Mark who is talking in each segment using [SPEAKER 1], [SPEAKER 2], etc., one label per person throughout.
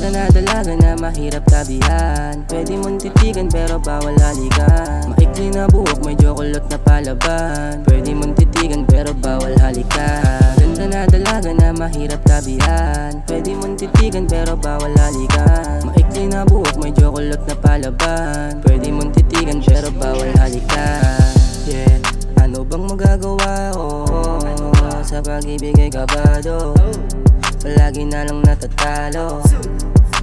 [SPEAKER 1] Maganda na dalaga na mahirap tabihan. Pwede mong titigan pero bawal halikan. Maikli na buhok may jokolot na palaban. Pwede mong titigan pero bawal halikan. Maganda na dalaga na mahirap tabihan. Pwede mong titigan pero bawal halikan. Maikli na buhok may jokolot na palaban. Pwede mong titigan pero bawal halikan. Yeah, ano bang magagawa ko sa pag-ibig ay kabado? Palagi na lang natatalo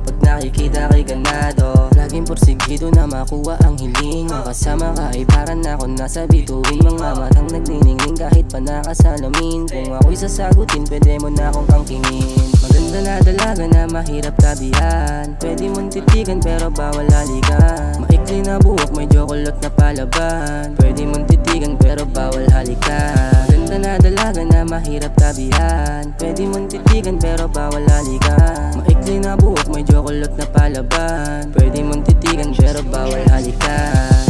[SPEAKER 1] pag nakikita kay ganado. Laging porsigido na makuha ang hiling. Kasama ka ay parang ako nasa bituin. Mga matang nagniningning kahit pa nakasalamin. Kung ako'y sasagutin pwede mo na akong angkinin. Maganda na dalaga na mahirap tabihan. Pwede mong titigan pero bawal halikan. Maikli na buhok may jokolot na palaban. Pwede mong titigan pero bawal halikan. Maganda na dalaga na mahirap tabihan. Pwede mong titigan pero bawal halikan. Maikli na buhok may jokolot na palaban. Pwede mong titigan pero bawal halikan.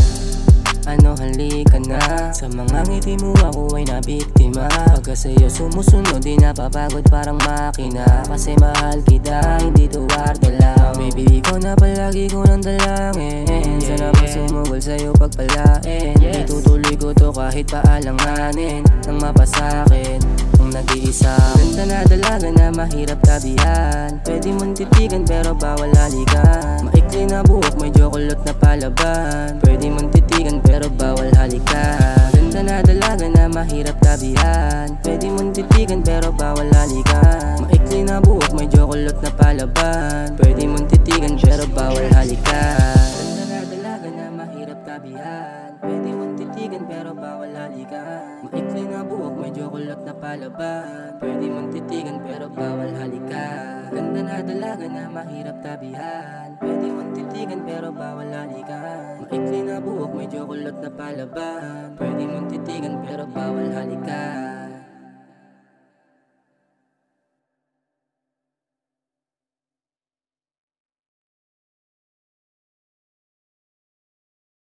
[SPEAKER 1] Ano halika na, sa mga ngiti mo ako ay nabiktima. Pagka sa'yo sumusunod di napapagod parang makina. Kasi mahal kita, hindi tuwarta lang. Baby ko na palagi ko nang dalangin. Sana ba sumugol sa'yo pagpalain. Itutuloy ko to kahit paalanganin nang mapasakin kung nag-iisa. Ganda na dalaga na mahirap tabihan. Pwede mong titigan pero bawal halikan. Maikli na buhok may jokolot na palaban. Pwede mong titigan pero bawal halikan. Ganda na dalaga na mahirap tabihan. Pwede mong titigan pero bawal halikan. Maikli na buhok may jokolot na palaban. Pwede mong titigan pero bawal halikan. Ganda na dalaga na mahirap tabihan. Pwede mong titigan pero bawal halikan. Maikli na buhok may jokolot na palaban. Pwede mong titigan pero bawal halikan. Ganda na dalaga na mahirap tabihan. Pwede mong titigan pero bawal halikan. Maikli na buhok may jokolot na palaban. Pwede mong titigan pero bawal halikan.